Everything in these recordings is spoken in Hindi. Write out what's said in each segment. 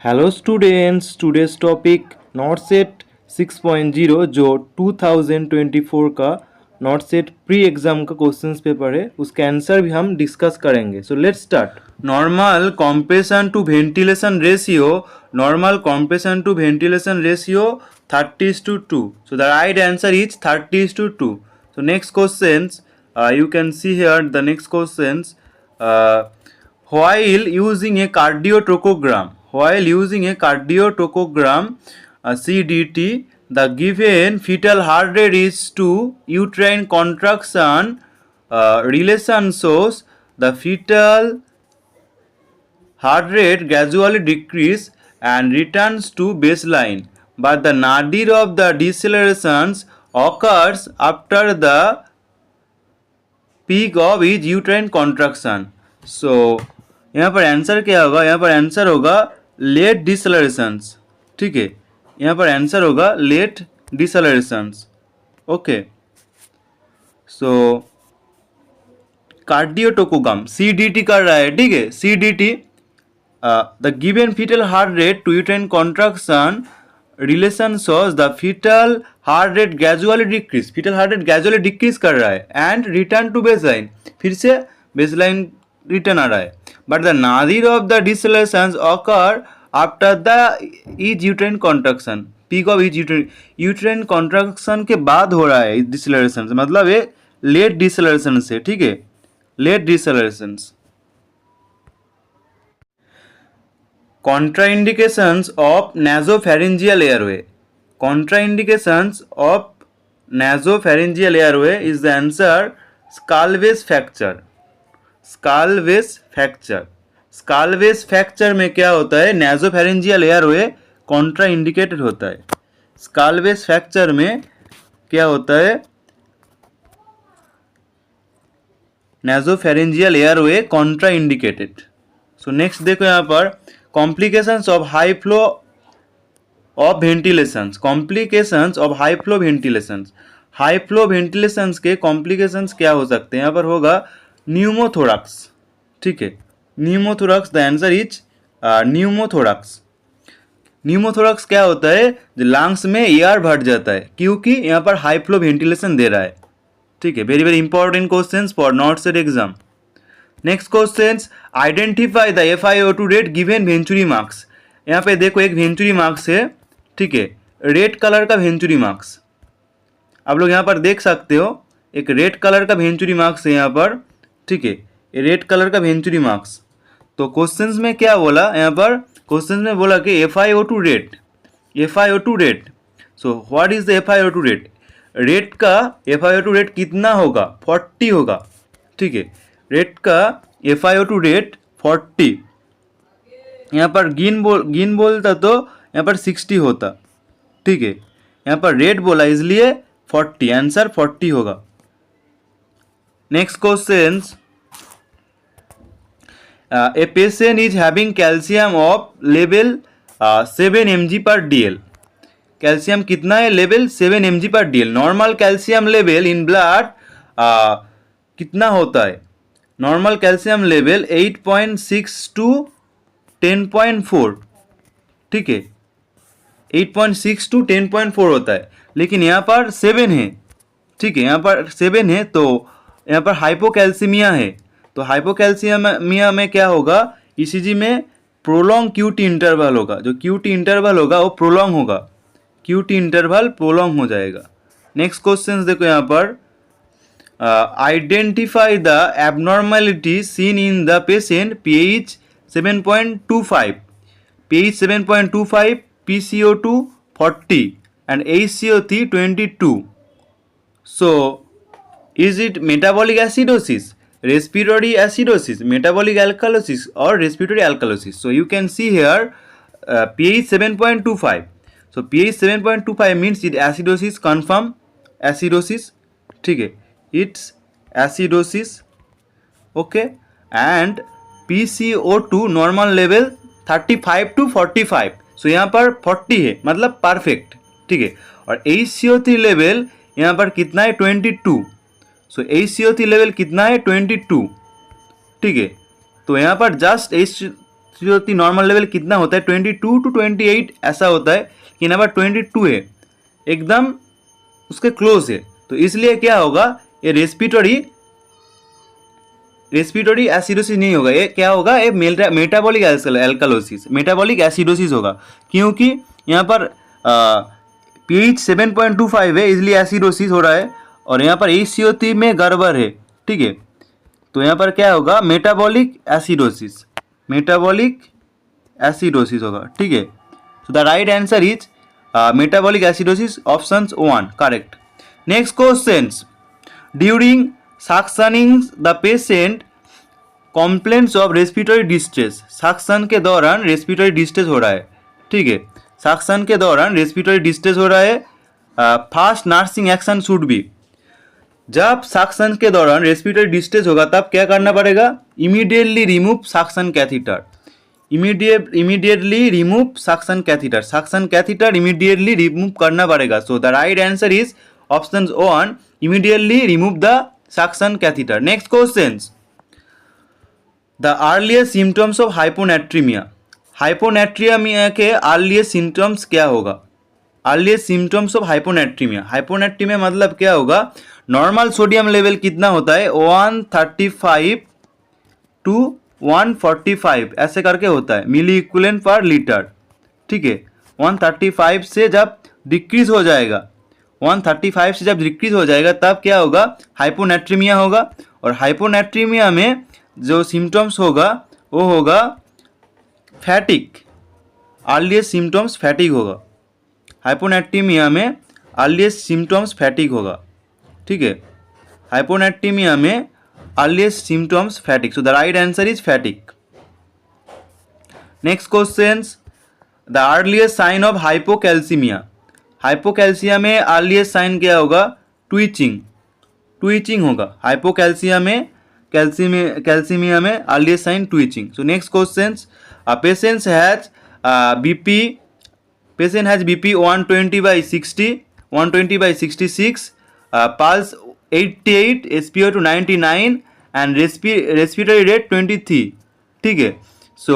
Hello students, today's topic NORCET 6.0 जो 2024 का नॉट सेट प्री एग्जाम का क्वेश्चंस पेपर है, उसका आंसर भी हम डिस्कस करेंगे। So let's start. Normal compression to ventilation ratio, normal compression to ventilation ratio 30:2. So the right answer is 30:2. So next questions, you can see here the next questions. While using a cardiotocogram, CDT, the given fetal heart rate is to uterine contraction relation shows the fetal heart rate gradually decrease and returns to baseline, but the nadir of the decelerations occurs after the peak of each uterine contraction. So यहाँ पर आंसर क्या होगा? यहाँ पर आंसर होगा लेट डिसलरेशंस। ठीक है, यहाँ पर आंसर होगा late decelerations. Okay, so cardiotocogram CDT कर रहा है। ठीक है, CDT the given fetal heart rate to uterine contraction relation shows the fetal heart rate gradually decrease, fetal heart rate gradually decrease कर रहा है एंड रिटर्न टू बेसलाइन, फिर से बेसलाइन रिटर्न आ रहा है, but the nadir of the decelerations occur after the each uterine contraction, peak of each uterine contraction के बाद हो रहा है डिसलेशन, मतलब ये लेट डिसलेशन से। ठीक है, late डिसलेशन। Contraindications of nasopharyngeal airway. Contraindications of nasopharyngeal airway is the answer skull base fracture. skull base fracture. skull base fracture में क्या होता है? nasopharyngeal airway contraindicated होता है। skull base fracture में क्या होता है? nasopharyngeal airway contraindicated. So next देखो यहाँ पर complications of high flow of ventilations, complications of high flow ventilations, high flow ventilations के complications क्या हो सकते हैं? यहाँ पर होगा न्यूमोथोरक्स। ठीक है, न्यूमोथोरक्स, द आंसर इज न्यूमोथोरक्स। न्यूमोथोरक्स क्या होता है? लंग्स में एयर भर जाता है क्योंकि यहाँ पर हाई फ्लो वेंटिलेशन दे रहा है। ठीक है, very very important questions for not set exam. Next questions, identify the FiO2 rate given venturi marks. यहाँ पे देखो एक वेंचुरी मार्क्स है। ठीक है, रेड कलर का वेंचुरी मार्क्स आप लोग यहाँ पर देख सकते हो, एक रेड कलर का वेंचुरी मार्क्स है यहाँ पर। ठीक है, ये रेड कलर का वेंचुरी मार्क्स। तो क्वेश्चंस में क्या बोला? यहाँ पर क्वेश्चंस में बोला कि FiO2 rate, FiO2 rate. So what is the FiO2 rate? Rate का FiO2 रेट कितना होगा? 40 होगा। ठीक है, रेट का FiO2 रेट 40। यहाँ पर गिन बोलता तो यहाँ पर 60 होता। ठीक है, यहाँ पर रेट बोला इसलिए 40, आंसर 40 होगा। Next question, A patient is having calcium of level 7 mg/dl। Calcium कितना है? Level 7 mg/dl। Normal calcium level in blood कितना होता है? Normal calcium level 8.6 to 10.4। ठीक है, 8.6 to 10.4 होता है, लेकिन यहाँ पर 7 है। ठीक है, यहाँ पर 7 है तो यहाँ पर हाइपोकैल्सीमिया है। तो हाइपोकैल्सीमिया में क्या होगा? ECG में प्रोलॉन्ग QT इंटरवल होगा। जो QT इंटरवल होगा वो प्रोलॉन्ग होगा, QT इंटरवल प्रोलॉन्ग हो जाएगा। नेक्स्ट क्वेश्चन देखो यहाँ पर, identify the abnormality seen in the patient pH 7.25, pH 7.25, PCO2 40 and HCO3 22. So is it metabolic acidosis, respiratory acidosis, metabolic alkalosis or respiratory alkalosis? So you can see here pH 7.25. So pH 7.25 means it acidosis, confirm acidosis. ठीक है, it's acidosis. Okay, and PCO2 normal level 35 to 45। सो यहाँ पर 40 है, मतलब परफेक्ट। ठीक है, और HCO3 लेवल यहाँ पर कितना है? 22। सो HCO3 लेवल कितना है? 22। ठीक है, तो यहाँ पर जस्ट एसपीओ3 नॉर्मल लेवल कितना होता है 22 to 28 ऐसा होता है, लेकिन अगर 22 है एकदम उसके क्लोज है, तो इसलिए क्या होगा, ये रेस्पिरेटरी एसिडोसिस नहीं होगा, ये क्या होगा, ये मेटाबॉलिक एल्कालोसिस, मेटाबॉलिक एसिडोसिस होगा, क्योंकि यहाँ पर पीएच 7.25 है इसलिए एसिडोसिस हो रहा है, और यहाँ पर HCO3 में गड़बड़ है, ठीक है। तो यहाँ पर क्या होगा, मेटाबॉलिक एसिडोसिस होगा, ठीक है। So the right answer is metabolic acidosis, option 1 correct. Next questions, during suctioning the patient complaints of respiratory distress, suction के दौरान रेस्पिरेटरी डिस्ट्रेस हो रहा है, ठीक है, सक्शन के दौरान रेस्पिरेटरी डिस्ट्रेस हो रहा है, fast nursing action should be, जब सक्शन के दौरान रेस्पिरेटरी डिस्ट्रेस होगा तब क्या करना पड़ेगा, immediately remove suction catheter, immediately remove suction catheter immediately remove करना पड़ेगा। सो the right answer is option 1, immediately remove the suction catheter. Next questions, the earliest symptoms of hyponatraemia, hyponatraemia के अर्लीस्ट सिम्टम्स क्या होगा, अर्लीस्ट सिम्टम्स ऑफ हाइपोनेट्रीमिया मतलब क्या होगा, नॉर्मल सोडियम लेवल कितना होता है 135 to 145 ऐसे करके होता है मिली इक्विवेलेंट पर लीटर, ठीक है। 135 से जब डिक्रीज हो जाएगा, 135 से जब डिक्रीज हो जाएगा तब क्या होगा, हाइपोनेट्रीमिया होगा, और हाइपोनेट्रीमिया में जो सिम्टम्स होगा वो होगा फैटिक, अर्लीस्ट सिम्टम्स फैटिक होगा, हाइपोनेट्रीमिया में अर्लीस्ट सिम्टम्स फैटिक होगा, ठीक है, हाइपोनेट्रीमिया में earliest symptoms fatigue. So the right answer is fatigue. Next questions, the earliest sign of hypocalcemia, hypocalcemia में अर्लीस्ट साइन क्या होगा, ट्विचिंग होगा, हाइपोकैल्सिया में कैल्सीमिया में earliest sign twitching. So next questions, patient has BP 120/60, pulse 88, SpO2 99 and respiratory rate 23, ठीक है। So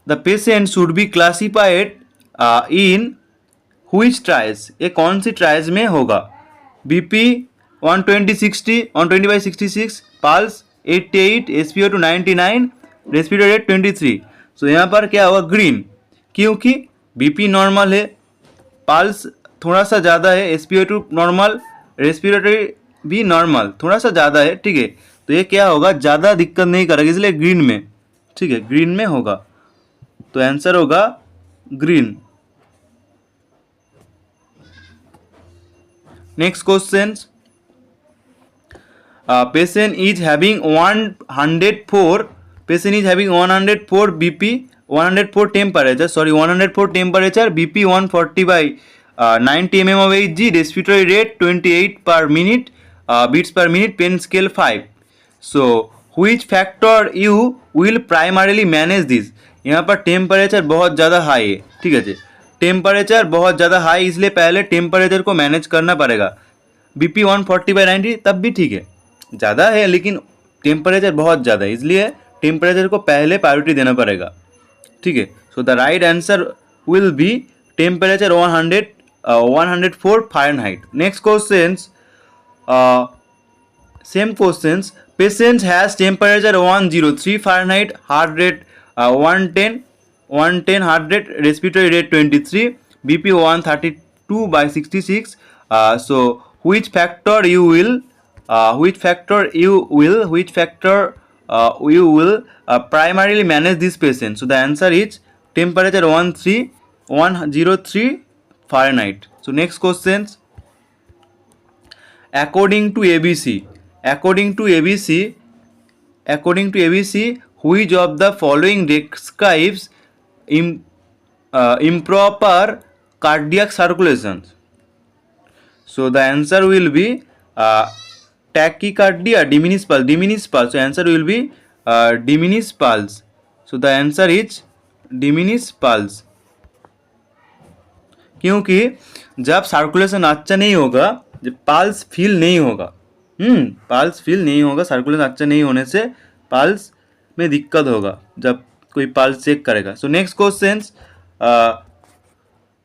the patient should be classified in which trials, ये कौन सी ट्रायल्स में होगा, BP 120/66, pulse 88, SpO2 99, respiratory rate 23। सो यहाँ पर क्या होगा, ग्रीन, क्योंकि BP नॉर्मल है, पल्स थोड़ा सा ज़्यादा है, SpO2 नॉर्मल, रेस्पिरेटरी भी नॉर्मल थोड़ा सा ज़्यादा है, ठीक है। तो ये क्या होगा, ज़्यादा दिक्कत नहीं करेगा, इसलिए ग्रीन में, ठीक है, ग्रीन में होगा, तो आंसर होगा green. Next question, patient is having 104 BP 104 temperature, BP 140/90 mm of Hg, respiratory rate 28 per minute, beats per minute, pain scale 5। So which factor you will primarily manage this, यहाँ पर टेम्परेचर बहुत ज़्यादा हाई है, ठीक है जी, टेम्परेचर बहुत ज़्यादा हाई, इसलिए पहले टेम्परेचर को मैनेज करना पड़ेगा। BP 140/90 तब भी ठीक है, ज़्यादा है लेकिन टेम्परेचर बहुत ज़्यादा है, इसलिए टेम्परेचर को पहले प्रायोरिटी देना पड़ेगा, ठीक है। So the right answer will be temperature 104 Fahrenheit। Next questions, same questions, patient has temperature 103 Fahrenheit, heart rate 110 heart rate, respiratory rate 23, BP 132/66। So which factor you will primarily manage this patient? So the answer is temperature 103 Fahrenheit. So next questions, according to ABC, which of the following describes improper cardiac circulation? So the answer will be tachycardia, diminished pulse. So answer will be diminished pulse. So the answer is diminished pulse, क्योंकि जब सर्कुलेशन अच्छा नहीं होगा, जब पल्स फील नहीं होगा, सर्कुलेशन अच्छा नहीं होने से पल्स में दिक्कत होगा जब कोई पल्स चेक करेगा. So next question,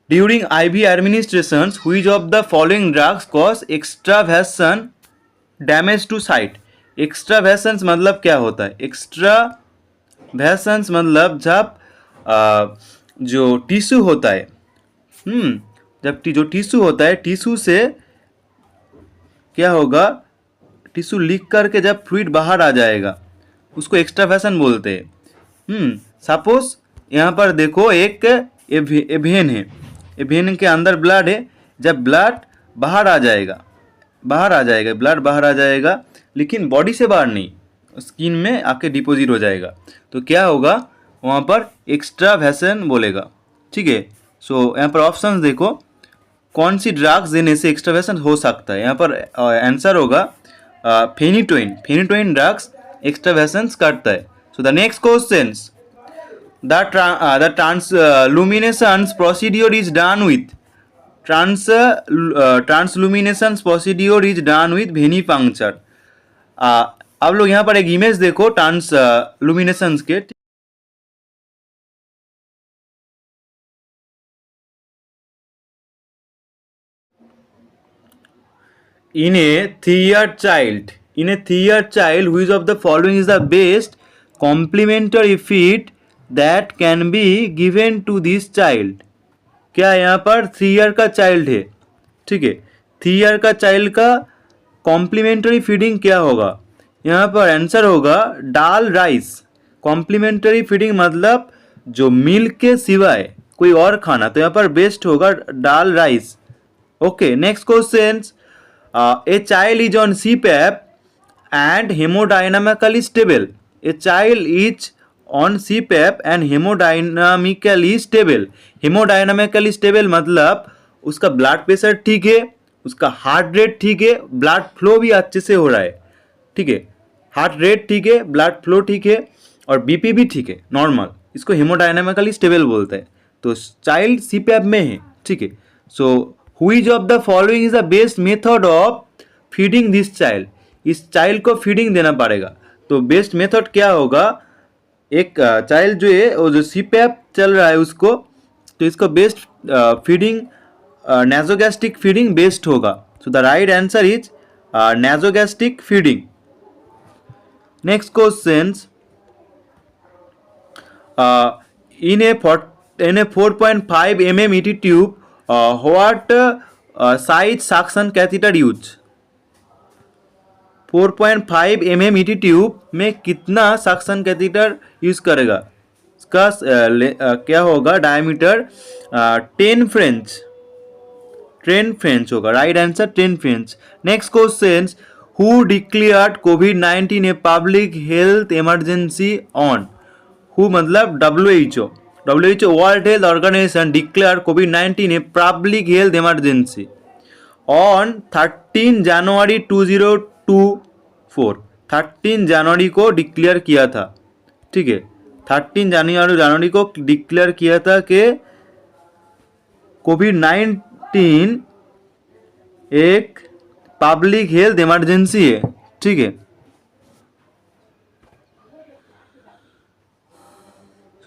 during IV administration which of the following drugs cause extravasation damage to site. Extravasations मतलब क्या होता है? एक्स्ट्रावेशंस मतलब जब जो टिश्यू होता है, जब जो टिश्यू होता है, टिश्यू से क्या होगा, टिश्यू लीक करके जब फ्लूइड बाहर आ जाएगा उसको एक्स्ट्रावेशन बोलते हैं. सपोज यहाँ पर देखो एक वेन है, वेन के अंदर ब्लड है, जब ब्लड बाहर आ जाएगा ब्लड बाहर आ जाएगा, लेकिन बॉडी से बाहर नहीं, स्किन में आके डिपोजिट हो जाएगा, तो क्या होगा वहाँ पर एक्स्ट्रावेशन बोलेगा. ठीक है. सो यहाँ पर ऑप्शंस देखो, कौन सी ड्रग्स देने से एक्स्ट्रावेशन हो सकता है. यहाँ पर आंसर होगा फेनिटोइन ड्रग्स एक्स्ट्रावेशंस करता है. So the next question, the transillumination procedure is done with transillumination procedure is done with venipuncture. आप लोग यहाँ पर एक इमेज देखो ट्रांसलुमिनेशन के. In a 3-year child, which of the following is the best complementary feed that can be given to this child? क्या यहाँ पर 3 ईयर का चाइल्ड है, ठीक है, 3 ईयर का चाइल्ड का कॉम्प्लीमेंट्री फीडिंग क्या होगा? यहाँ पर आंसर होगा दाल राइस. कॉम्प्लीमेंट्री फीडिंग मतलब जो मिल्क के सिवाय कोई और खाना, तो यहाँ पर बेस्ट होगा दाल rice. Okay. Next question, a child is on CPAP and hemodynamically stable. A child is on CPAP and hemodynamically stable. Hemodynamically stable मतलब उसका ब्लड प्रेशर ठीक है, उसका हार्ट रेट ठीक है, ब्लड फ्लो भी अच्छे से हो रहा है. ठीक है, हार्ट रेट ठीक है, ब्लड फ्लो ठीक है, और बीपी भी ठीक है, नॉर्मल. इसको हेमोडायनामिकली स्टेबल बोलते हैं. तो चाइल्ड CPAP में है. ठीक है. सो Which of the following is the best method of feeding this child? इस चाइल्ड को फीडिंग देना पड़ेगा, तो बेस्ट मेथड क्या होगा? एक चाइल्ड जो है वो जो CPAP चल रहा है उसको, तो इसको best feeding nasogastric feeding best होगा. So the right answer is nasogastric feeding. Next question, in a 4.5 mm ET tube, what size suction catheter use? 4.5 mm ET tube में कितना सक्शन कैथेटर यूज करेगा? इसका क्या होगा? डायमीटर 10 फ्रेंच होगा. Right answer 10 French. Next question, who declared COVID-19 a public health emergency on? Who मतलब WHO. World Health Organization declared COVID-19 a public health emergency on 13 January 2024. 13 जनवरी को डिक्लेयर किया था. ठीक है, 13 जनवरी को डिक्लेयर किया था कि COVID-19 एक पब्लिक हेल्थ इमरजेंसी है. ठीक है.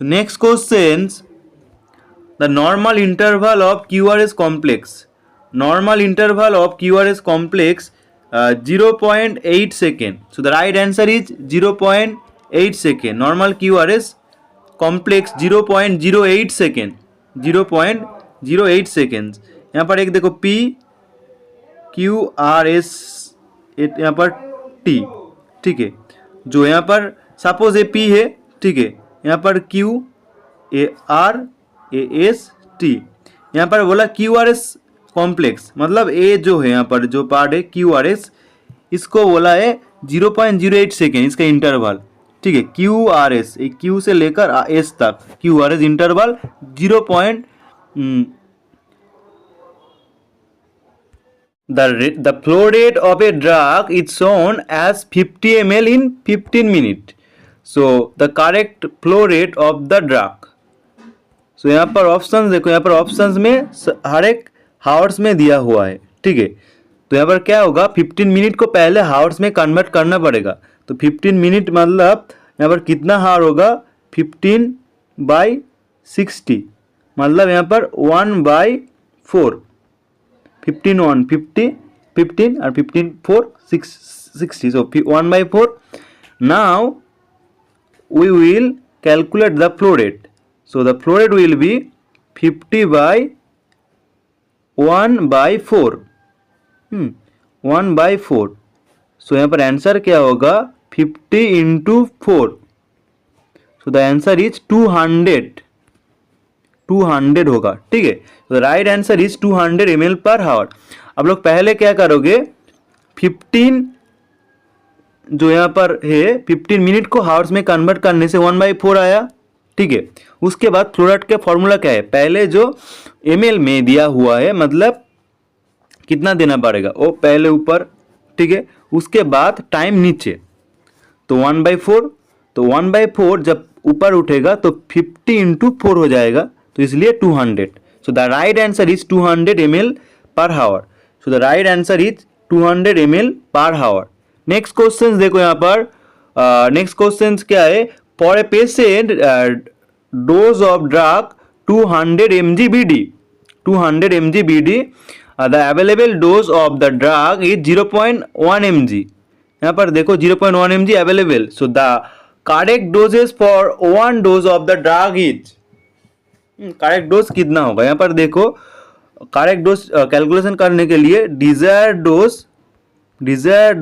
So next questions, the normal interval of QRS complex. Normal interval of QRS complex 0.8 second. So the right answer is 0.8 second. Normal QRS complex 0.08 second. 0.08 seconds. यहाँ पर एक देखो P QRS यहाँ पर T. ठीक है, जो यहाँ पर सपोज ये P है. ठीक है, यहाँ पर QRAS T. यहाँ पर बोला QRS कॉम्प्लेक्स मतलब ए जो है यहाँ पर जो पार्ट है QRS, इसको बोला है 0.08 सेकेंड इसका इंटरवल. ठीक है, QRS एक Q से लेकर S तक QRS interval 0. The flow rate of a drug is shown as 50 ml in 15 minutes. So the correct flow rate of the drug. So यहाँ पर ऑप्शंस देखो, यहाँ पर ऑप्शंस में हर एक हावर्स में दिया हुआ है. ठीक है, तो यहाँ पर क्या होगा 15 मिनट को पहले हावर्स में कन्वर्ट करना पड़ेगा. तो 15 मिनट मतलब यहाँ पर कितना हावर होगा, 15/60 मतलब यहाँ पर 1/4, 15 और 15 4 60, so 1/4. Now we will calculate the flow rate. So the flow rate will be 50/1/4, 1/4. So यहाँ पर आंसर क्या होगा, 50 into 4. So the answer is 200 होगा, ठीक है. तो right answer is 200 ml per हावर. अब लोग पहले क्या करोगे, 15 जो यहाँ पर है 15 मिनट को हावर्स में कन्वर्ट करने से 1/4 आया, ठीक है. उसके बाद फ्लो रेट का फॉर्मूला क्या है, पहले जो ml में दिया हुआ है मतलब कितना देना पड़ेगा वो पहले ऊपर, ठीक है. उसके बाद टाइम नीचे, तो 1/4, तो 1/4 जब ऊपर उठेगा तो 50 into 4 हो जाएगा, तो इसलिए 200. So the right answer is 200 ml per hour. So the right answer is 200 ml per hour. Next question देखो यहाँ पर. नेक्स्ट क्वेश्चन क्या है, for a patient dose of drug 200 mg BD, 200 mg BD, the available dose of the drug is 0.1 mg. यहाँ पर देखो 0.1 mg available. So the correct doses for 1 dose of the drug is, correct dose कितना होगा. यहाँ पर देखो करेक्ट डोज कैलकुलेशन करने के लिए desired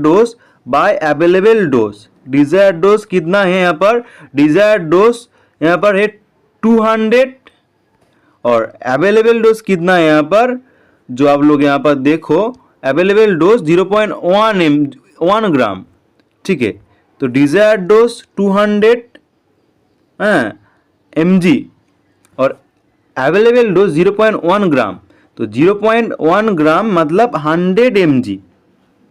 dose by available dose. Desired dose कितना है यहाँ पर, डिजायर्ड डोज यहाँ पर है 200 और अवेलेबल डोज कितना है यहाँ पर, जो आप लोग यहाँ पर देखो अवेलेबल डोज 0.1 ग्राम, ठीक है. तो डिजायर्ड डोज 200 mg और अवेलेबल डोज 0.1 ग्राम, तो 0.1 ग्राम मतलब 100 mg,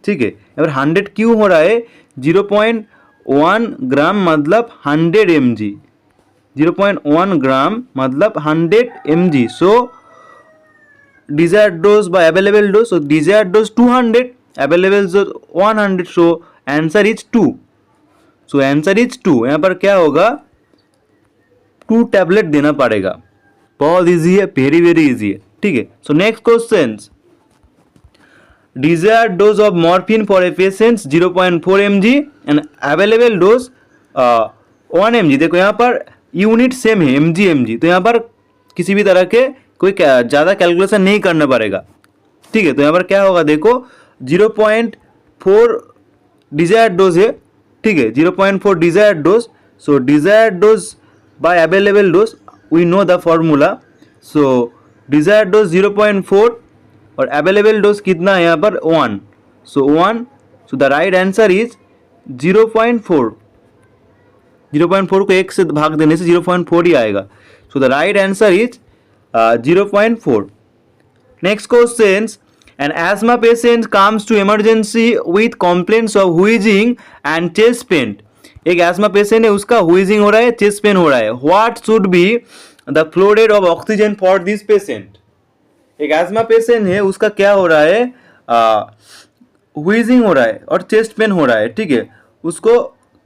ठीक है. अब 100 क्यों हो रहा है, 0.1 ग्राम मतलब 100 mg, 0.1 ग्राम मतलब 100 mg. So desired dose by available dose, so desired dose 200, available dose 100, so answer is 2. so answer is 2. यहाँ पर क्या होगा, 2 टैबलेट देना पड़ेगा. बहुत इजी है, वेरी वेरी इजी है, ठीक है. सो next question, desired dose of morphine for a patient 0.4 mg and available dose 1 mg. देखो यहाँ पर यूनिट सेम है mg, तो यहाँ पर किसी भी तरह के कोई ज़्यादा कैलकुलेशन नहीं करना पड़ेगा, ठीक है. तो यहाँ पर क्या होगा, देखो 0.4 डिजायर्ड डोज है, ठीक है. 0.4 desired dose, so desired dose by available dose we know the formula. So desired dose 0.4 और अवेलेबल डोज कितना है यहाँ पर 1, so 1. So the right answer is 0.4. 0.4 को 1 से भाग देने से 0.4 ही आएगा. सो the right answer is 0.4. Next questions, an asthma patient comes to emergency with complaints of wheezing and chest pain. एक asthma patient है, उसका wheezing हो रहा है, chest pain हो रहा है. What should be the flow rate of oxygen for this patient? एक asthma patient है, उसका क्या हो रहा है, wheezing हो रहा है और chest pain हो रहा है, ठीक है. उसको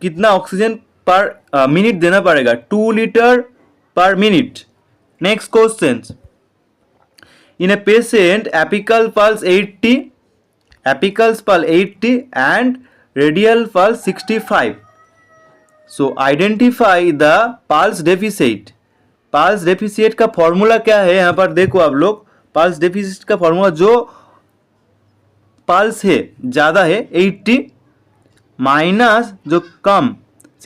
कितना ऑक्सीजन पर मिनट देना पड़ेगा, 2 लीटर पर minute. Next questions. In a patient, apical pulse 80, and radial pulse 65. So identify the pulse deficit. Pulse deficit का फॉर्मूला क्या है, यहाँ पर देखो आप लोग. pulse deficit का फॉर्मूला, जो पल्स है ज़्यादा है 80 माइनस जो कम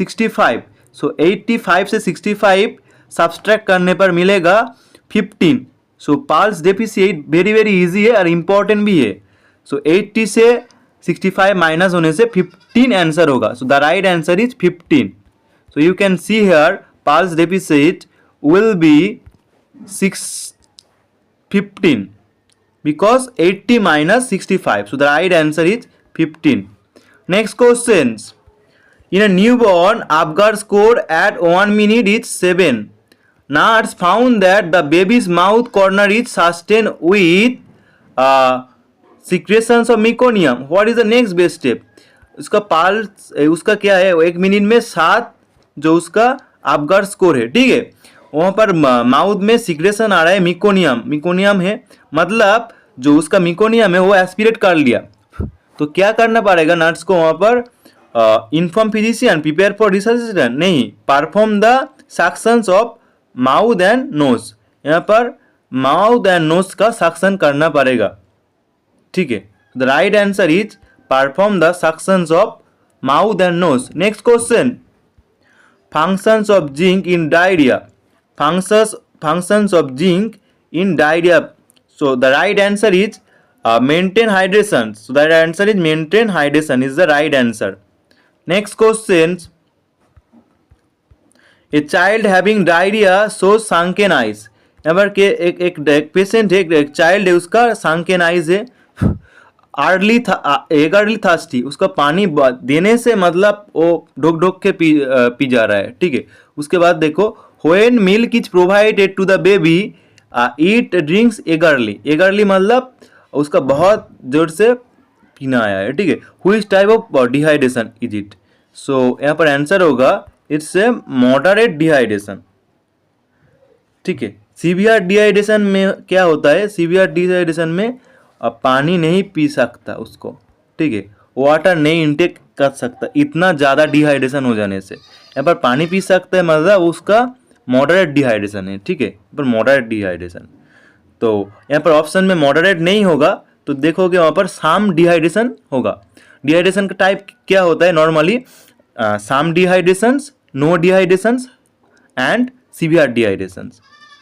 65. सो 85 से 65 सब्सट्रैक्ट करने पर मिलेगा 15. So pulse deficit very very easy है और इम्पॉर्टेंट भी है. सो 80 से 65 माइनस होने से 15 आंसर होगा. So the right answer is 15. So you can see here pulse deficit will be 15 because 80 minus 65. So the right answer is 15. Next questions. In a newborn, Apgar score at 1 minute is 7. Nurse found that the baby's mouth corner is sustained with secretions of meconium. What is the next best step? उसका पाल्स उसका क्या है, 1 मिनट में 7 जो उसका अपगार स्कोर है, ठीक है। वहाँ पर माउथ में सिक्रेशन आ रहा है, मिकोनियम, मिकोनियम है, मतलब जो उसका मिकोनियम है वो एस्पिरेट कर लिया। तो क्या करना पड़ेगा नर्स को वहाँ पर, inform physician, prepare for resuscitation, नहीं, perform the suctions of mouth and nose, यहाँ पर माउथ एंड नोज का सक्शन करना पड़ेगा, ठीक है। The right answer is perform the suctions of mouth and nose. Next question, functions of zinc in diarrhea, functions of zinc in diarrhea. So the right answer is maintain hydration. So the right answer is maintain hydration is the right answer. Next question, a child having diarrhea shows sunken eyes. यहाँ के एक पेशेंट है, एक चाइल्ड है, उसका sunken eyes है, अर्ली थर्स्टी, उसका पानी देने से मतलब वो ढोक ढोक के पी जा रहा है, ठीक है। उसके बाद देखो, when milk is provided to the baby eat drinks eagerly, eagerly मतलब उसका बहुत जोर से पीना आया है, ठीक है। Which type of dehydration is it? So यहाँ पर आंसर होगा इट्स ए मॉडरेट डिहाइड्रेशन, ठीक है। सीवियर डिहाइड्रेशन में क्या होता है, सीवियर डिहाइड्रेशन में अब पानी नहीं पी सकता उसको, ठीक है, वाटर नहीं इनटेक कर सकता इतना ज़्यादा डिहाइड्रेशन हो जाने से। यहाँ पर पानी पी सकता है मतलब उसका मॉडरेट डिहाइड्रेशन है, ठीक है, पर मॉडरेट डिहाइड्रेशन। तो यहाँ पर ऑप्शन में मॉडरेट नहीं होगा, तो देखोगे वहाँ पर साम डिहाइड्रेशन होगा। डिहाइड्रेशन का टाइप क्या होता है नॉर्मली, साम डिहाइड्रेशंस, नो डिहाइड्रेशंस एंड सीवियर डिहाइड्रेशंस,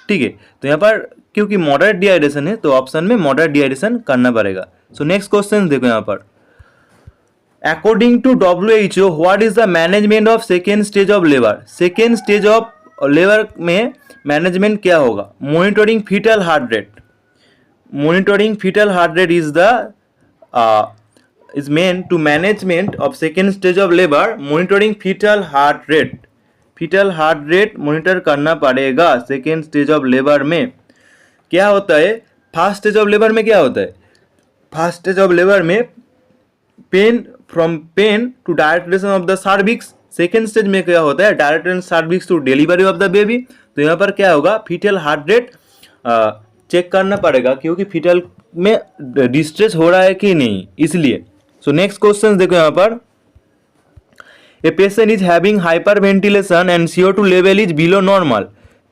ठीक है। तो यहाँ पर क्योंकि मॉडरेट डिहाइड्रेशन है तो ऑप्शन में मॉडरेट डिहाइड्रेशन करना पड़ेगा। सो नेक्स्ट क्वेश्चन देखो यहाँ पर, according to WHO what is the management of second stage of labour? Second stage of labour में मैनेजमेंट क्या होगा? Monitoring fetal heart rate, monitoring fetal heart rate is the is meant to management of second stage of labor, monitoring fetal heart rate, fetal heart rate monitor करना पड़ेगा सेकेंड स्टेज ऑफ लेबर में। क्या होता है फर्स्ट स्टेज ऑफ लेबर में, क्या होता है फर्स्ट स्टेज ऑफ लेबर में pain, from pain to dilatation of the cervix, second stage में क्या होता है dilatation cervix to delivery of the baby. तो यहाँ पर क्या होगा फीटल हार्ट रेट चेक करना पड़ेगा क्योंकि फीटल में डिस्ट्रेस हो रहा है कि नहीं, इसलिए। सो नेक्स्ट क्वेश्चन देखो यहाँ पर, a patient is having hyperventilation and CO2 level is below normal.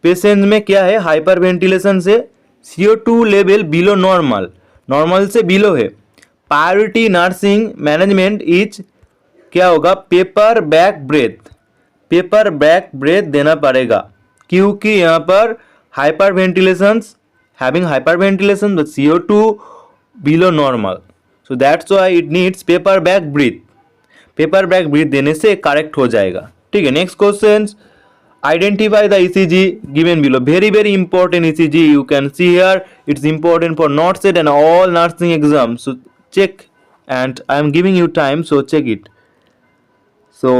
Patient में क्या है हाइपर वेंटिलेशन से CO2 level below normal, normal से बिलो है। प्रायोरिटी नर्सिंग मैनेजमेंट इज क्या होगा paper bag breath, paper bag breath देना पड़ेगा क्योंकि यहाँ पर hyperventilation, having hyperventilation the CO2 below normal, so that's why it needs paper bag breath, paper bag breath देने से करेक्ट हो जाएगा, ठीक है। Next question, identify the ECG given below, very very important ECG you can see here, it's important for NORCET and all nursing exam, so check and I am giving you time, so check it. So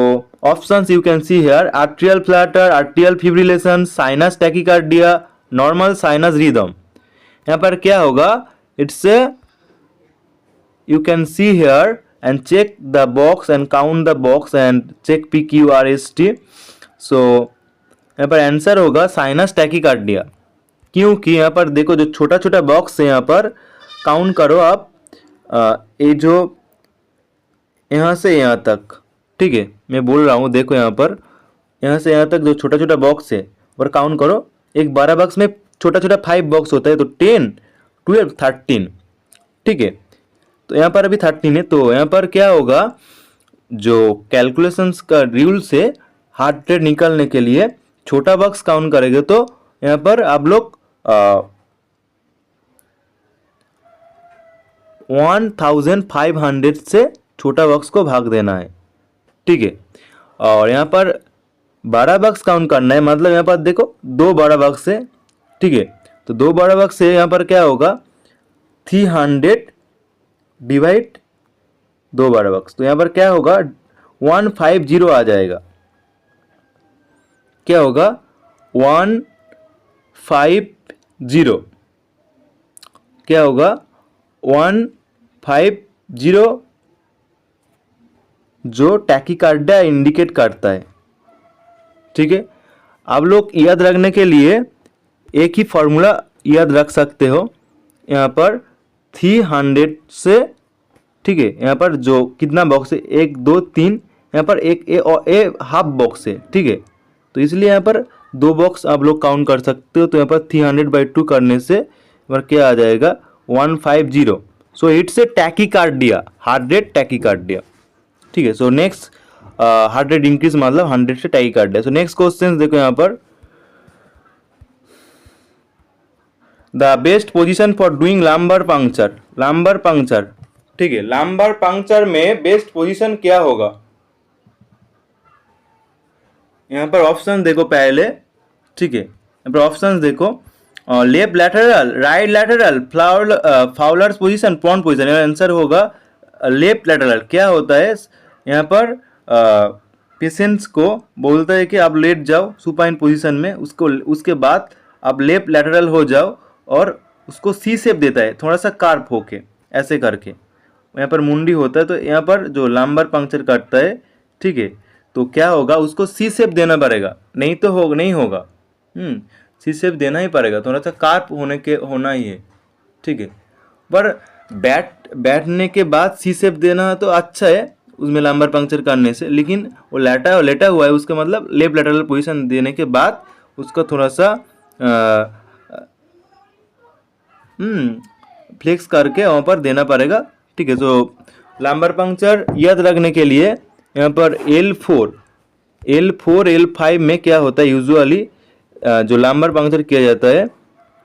options you can see here, atrial flutter, atrial fibrillation, sinus tachycardia, normal sinus rhythm। यहाँ पर क्या होगा it's a, you can see here and check the box and count the box and check PQRST। so यहाँ पर आंसर होगा साइनस टैकीकार्डिया, क्योंकि यहाँ पर देखो जो छोटा छोटा बॉक्स है यहाँ पर काउंट करो आप, ये जो यहाँ से यहाँ तक, ठीक है, मैं बोल रहा हूँ देखो यहाँ पर यहाँ से यहाँ तक जो छोटा छोटा बॉक्स है और काउंट करो, एक 12 बॉक्स में छोटा छोटा 5 बॉक्स होता है तो 10, 12, 13, ठीक है। तो यहाँ पर अभी 13 है, तो यहाँ पर क्या होगा जो कैलकुलेशंस का रूल से हार्ट रेट निकालने के लिए छोटा बॉक्स काउंट करेंगे तो यहाँ पर आप लोग 1500 से छोटा बॉक्स को भाग देना है, ठीक है। और यहाँ पर 12 बॉक्स काउंट करना है, मतलब यहाँ पर देखो 2 12 बॉक्स है, ठीक है। तो 2 12 बॉक्स है, यहाँ पर क्या होगा 300 डिवाइड 2 12 बॉक्स, तो यहाँ पर क्या होगा 150 आ जाएगा, क्या होगा 150, क्या होगा 150 जो टैकीकार्डिया इंडिकेट करता है। ठीक है, आप लोग याद रखने के लिए एक ही फॉर्मूला याद रख सकते हो यहाँ पर 300 से। ठीक है, यहाँ पर जो कितना बॉक्स है 1 2 3, यहाँ पर एक ए हाफ बॉक्स है। ठीक है, तो इसलिए यहाँ पर 2 बॉक्स आप लोग काउंट कर सकते हो। तो यहाँ पर 300/2 करने से यहाँ पर क्या आ जाएगा 150। So it's a tachycardia, heart rate tachycardia. ठीक है, so next heart rate increase मतलब 100 से टैकीकार्डिया। सो नेक्स्ट क्वेश्चन देखो यहाँ पर, the best position for doing lumbar puncture. Lumbar puncture, ठीक है, लंबर पंक्चर में बेस्ट पोजीशन क्या होगा? यहाँ पर ऑप्शन देखो पहले। ठीक है, यहाँ पर ऑप्शन देखो, left lateral, right lateral, Fowler's position, prone position. Answer होगा लेफ्ट लैटरल। क्या होता है यहाँ पर, पेशेंट्स को बोलता है कि आप लेट जाओ सुपाइन पोजीशन में, उसके बाद आप लेफ्ट लैटरल हो जाओ और उसको सी शेप देता है, थोड़ा सा कार्प होके ऐसे करके। यहाँ पर मुंडी होता है, तो यहाँ पर जो लंबर पंक्चर करता है, ठीक है, तो क्या होगा उसको सी शेप देना पड़ेगा, नहीं तो नहीं होगा। सी शेप देना ही पड़ेगा, थोड़ा सा कार्प होना ही है। ठीक है, पर बैठने के बाद सी शेप देना तो अच्छा है उसमें लंबर पंक्चर करने से, लेकिन वो लेटा हुआ है, उसका मतलब लेफ्ट लैटरल पोजीशन देने के बाद उसका थोड़ा सा फ्लेक्स करके वहाँ पर देना पड़ेगा। ठीक है, तो लंबर पंक्चर याद रखने के लिए यहाँ पर L4, L5 में क्या होता है यूजुअली जो लंबर पंक्चर किया जाता है,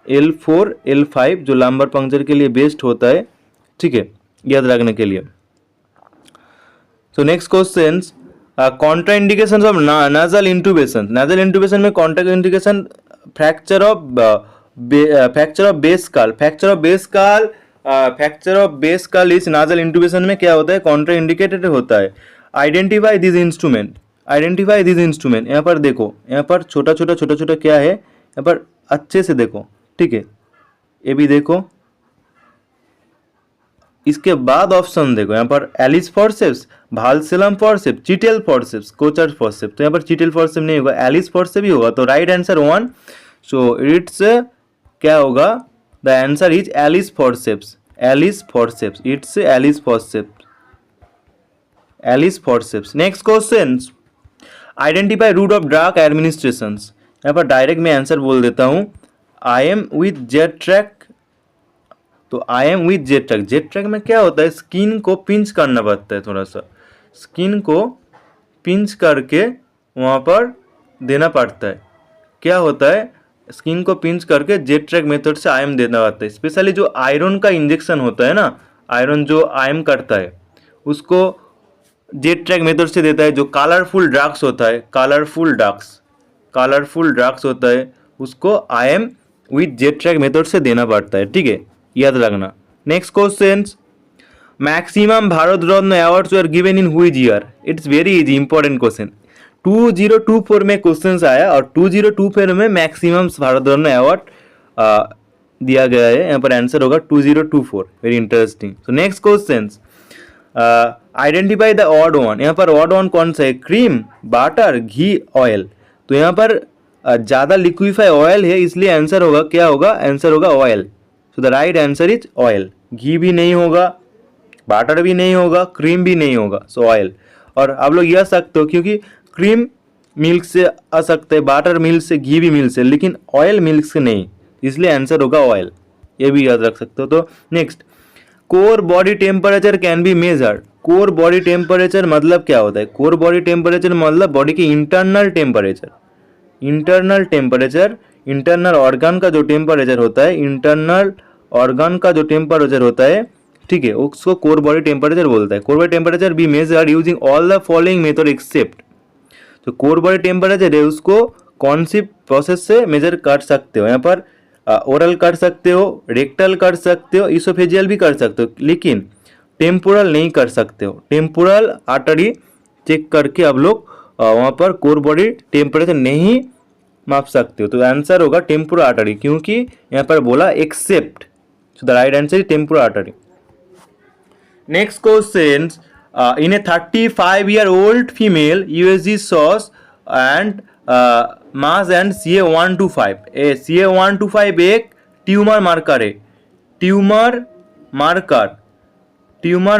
L4 L5 जो लंबर पंक्चर के लिए बेस्ट होता है। ठीक है, याद रखने के लिए। So next question, contraindication of nasal intubation. Nasal intubation में contraindication fracture of base skull. Fracture of base skull इस नाजल इंटूबेशन में क्या होता है, कॉन्ट्रा इंडिकेटेड होता है। Identify this instrument, identify this instrument. यहाँ पर देखो, यहाँ पर छोटा छोटा क्या है, यहाँ पर अच्छे से देखो। ठीक है, ये भी देखो, इसके बाद ऑप्शन देखो, यहाँ पर Allis forceps, Walsham forceps, Cheatle forceps, Kocher forceps. तो यहाँ पर चिटेल फॉर्सेप्स नहीं होगा, एलिस फॉर्सेप्स ही होगा। तो राइट आंसर 1। सो इट्स क्या होगा, the answer is Allis forceps. Allis forceps, it's Allis forceps, Allis forceps. Next question, identify route of drug administration. यहाँ पर डायरेक्ट मैं आंसर बोल देता हूँ, I am with Z track. तो I am with Z track, Z track में क्या होता है, स्किन को पिंच करना पड़ता है, थोड़ा सा स्किन को पिंच करके वहाँ पर देना पड़ता है। क्या होता है, स्किन को पिंच करके जेट ट्रैक मेथड से आई एम देना पड़ता है। स्पेशली जो आयरन का इंजेक्शन होता है ना, आयरन जो आई एम करता है उसको जेट ट्रैक मेथड से देता है। जो कलरफुल ड्रग्स होता है, कलरफुल ड्रग्स होता है, उसको आई am with Z track method से देना पड़ता है। ठीक है, याद रखना। Next question, maximum Bharat Ratna awards were given in which year. It's very easy, important question. 2024 में क्वेश्चन आया और 2024 में मैक्सिमम भारत रत्न अवार्ड दिया गया है। यहाँ पर आंसर होगा 2024। Very interesting. So next question, identify the odd one. यहाँ पर ऑड वन कौन सा है, क्रीम, बटर, घी, ऑयल। तो यहाँ पर ज़्यादा लिक्विफाई ऑयल है, इसलिए आंसर होगा क्या होगा, आंसर होगा oil. So the right answer is oil. घी भी नहीं होगा, बटर भी नहीं होगा, क्रीम भी नहीं होगा, सो ऑयल। और आप लोग यह सकते हो क्योंकि क्रीम मिल्क से आ सकते हैं, बटर मिल्क से, घी भी मिल्क से, लेकिन ऑयल मिल्क से नहीं, इसलिए आंसर होगा ऑयल। ये भी याद रख सकते हो। तो next, core body temperature can be measured. Core body temperature मतलब क्या होता है, कोर बॉडी टेम्परेचर मतलब बॉडी की internal temperature. Internal temperature, internal organ का जो टेम्परेचर होता है, इंटरनल ऑर्गन का जो टेम्परेचर होता है, ठीक है, उसको कोर बॉडी टेम्परेचर बोलता है। Core body temperature be measured using all the following method except. तो कोर बॉडी टेम्परेचर है, उसको कौन सी प्रोसेस से मेजर कर सकते हो, यहाँ पर ओरल कर सकते हो, रेक्टल कर सकते हो, इसोफेजियल भी कर सकते हो, लेकिन टेम्पोरल नहीं कर सकते हो। टेम्पोरल आर्टरी चेक करके आप लोग वहाँ पर कोर बॉडी टेम्परेचर नहीं माप सकते हो। तो आंसर होगा टेम्पोरल आर्टरी, क्योंकि यहाँ पर बोला except. So the right answer is temporal artery. Next question, in a 35-year-old female USG source and mass and CA125. A CA125 एक ट्यूमर मार्कर है, ट्यूमर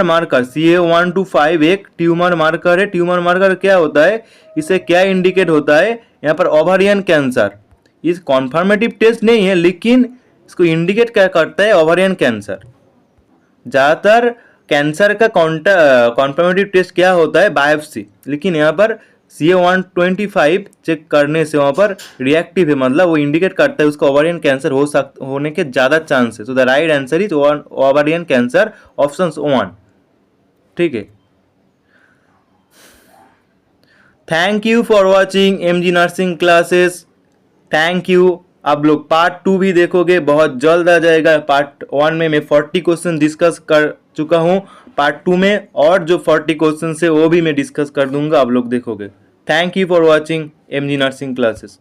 मार्कर CA125 एक ट्यूमर मार्कर है। ट्यूमर मार्कर क्या होता है, इसे क्या इंडिकेट होता है, यहाँ पर ओवारियन कैंसर। इस कॉन्फर्मेटिव टेस्ट नहीं है, लेकिन इसको इंडिकेट क्या करता है, ओवारियन कैंसर। ज़्यादातर कैंसर का कॉन्फर्मेटिव टेस्ट क्या होता है, बायोप्सी, लेकिन यहाँ पर CA125 चेक करने से वहाँ पर रिएक्टिव है, मतलब वो इंडिकेट करता है उसका ओवारियन कैंसर होने के ज़्यादा चांस है। So the right answer is ovarian cancer, option 1। ठीक है, thank you for watching MG nursing classes. Thank you. आप लोग पार्ट 2 भी देखोगे, बहुत जल्द आ जाएगा। पार्ट 1 में मैं 40 क्वेश्चन डिस्कस कर चुका हूँ, पार्ट 2 में और जो 40 क्वेश्चन है वो भी मैं डिस्कस कर दूंगा, आप लोग देखोगे। Thank you for watching MG nursing classes.